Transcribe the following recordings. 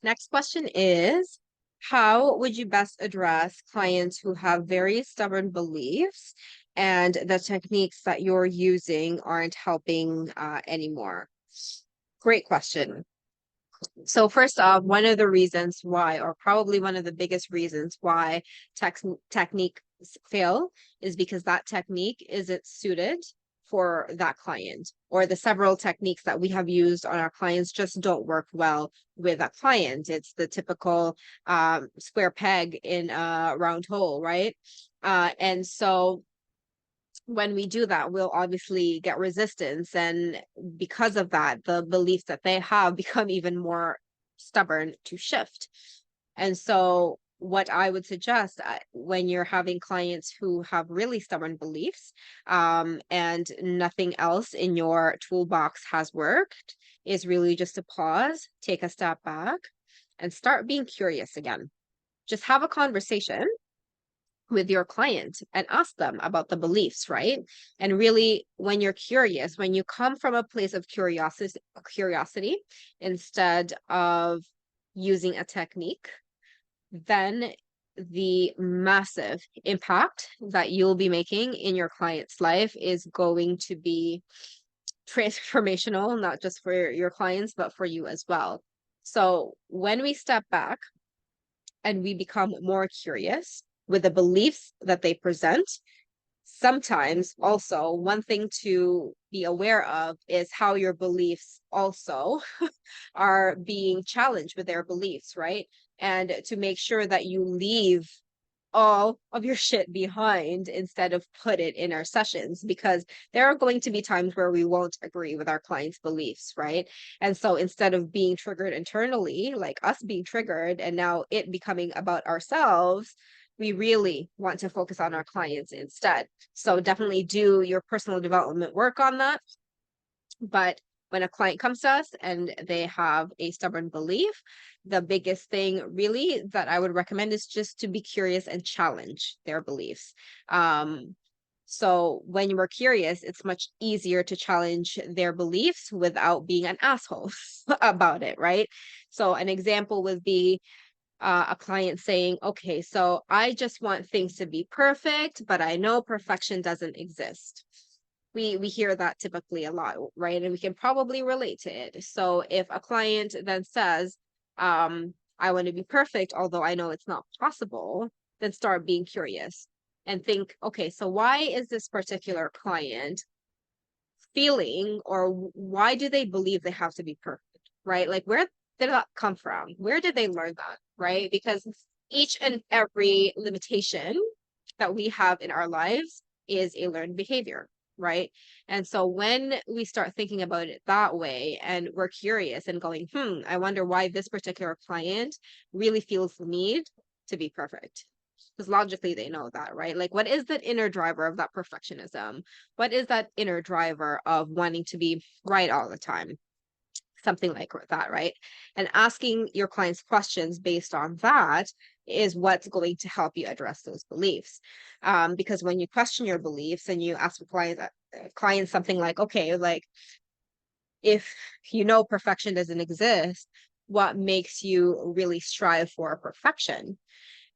Next question is, how would you best address clients who have very stubborn beliefs and the techniques that you're using aren't helping anymore? Great question. So first off, one of the reasons why, or probably one of the biggest reasons why techniques fail is because that technique isn't suited for that client, or the several techniques that we have used on our clients just don't work well with a client. It's the typical square peg in a round hole, right? And so when we do that, we'll obviously get resistance. And because of that, the beliefs that they have become even more stubborn to shift. And so, what I would suggest when you're having clients who have really stubborn beliefs and nothing else in your toolbox has worked is really just to pause, take a step back, and start being curious again. Just have a conversation with your client and ask them about the beliefs, right? And really, when you're curious, when you come from a place of curiosity instead of using a technique, then the massive impact that you'll be making in your client's life is going to be transformational, not just for your clients, but for you as well. So when we step back and we become more curious with the beliefs that they present, sometimes also one thing to be aware of is how your beliefs also are being challenged with their beliefs, right? And to make sure that you leave all of your shit behind instead of put it in our sessions, because there are going to be times where we won't agree with our clients' beliefs, right? And so instead of being triggered internally, like us being triggered and now it becoming about ourselves, we really want to focus on our clients instead. So definitely do your personal development work on that. But when a client comes to us and they have a stubborn belief, the biggest thing really that I would recommend is just to be curious and challenge their beliefs. So when you are curious, it's much easier to challenge their beliefs without being an asshole about it, right? So an example would be a client saying, okay, so I just want things to be perfect, but I know perfection doesn't exist. We hear that typically a lot, right? And we can probably relate to it. So if a client then says, I want to be perfect, although I know it's not possible, then start being curious and think, okay, so why is this particular client feeling, or why do they believe they have to be perfect, right? Like, where did that come from? Where did they learn that, right? Because each and every limitation that we have in our lives is a learned behavior, right? And so when we start thinking about it that way and we're curious and going, I wonder why this particular client really feels the need to be perfect. Because logically they know that, right? Like, what is the inner driver of that perfectionism? What is that inner driver of wanting to be right all the time? Something like that, right? And asking your clients questions based on that is what's going to help you address those beliefs. Because when you question your beliefs and you ask clients something like, okay, like, if you know perfection doesn't exist, what makes you really strive for perfection?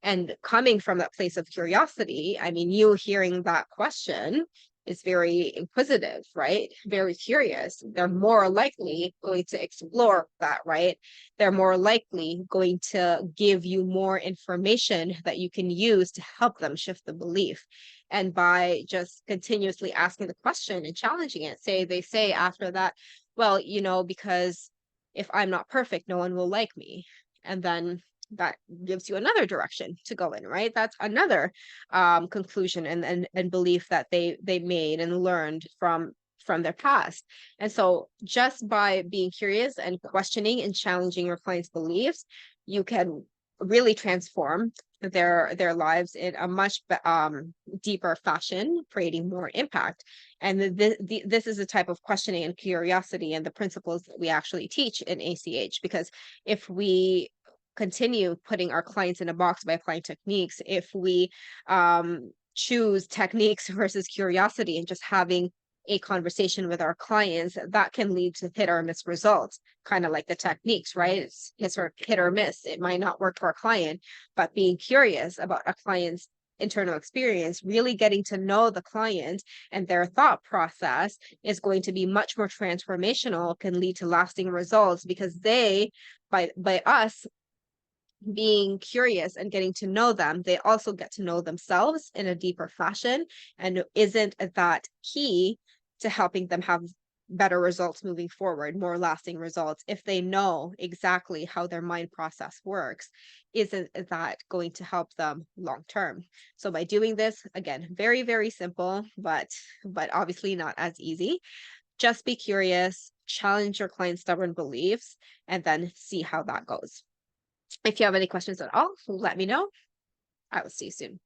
And coming from that place of curiosity, I mean, you hearing that question is very inquisitive, right? Very curious. They're more likely going to explore that, right? They're more likely going to give you more information that you can use to help them shift the belief. And by just continuously asking the question and challenging it, they say after that, well, because if I'm not perfect, no one will like me. And then that gives you another direction to go in, right? That's another conclusion and belief that they made and learned from their past. And so just by being curious and questioning and challenging your clients' beliefs, you can really transform their lives in a much deeper fashion, creating more impact. And this is the type of questioning and curiosity and the principles that we actually teach in ACH, because if we continue putting our clients in a box by applying techniques, if we choose techniques versus curiosity and just having a conversation with our clients, that can lead to hit or miss results, kind of like the techniques, right? It's hit or miss. It might not work for a client, but being curious about a client's internal experience, really getting to know the client and their thought process is going to be much more transformational, can lead to lasting results, because they, by us being curious and getting to know them, they also get to know themselves in a deeper fashion. And isn't that key to helping them have better results moving forward, more lasting results? If they know exactly how their mind process works, isn't that going to help them long term? So by doing this, again, very, very simple, but obviously not as easy. Just be curious, challenge your client's stubborn beliefs, and then see how that goes. If you have any questions at all, let me know. I will see you soon.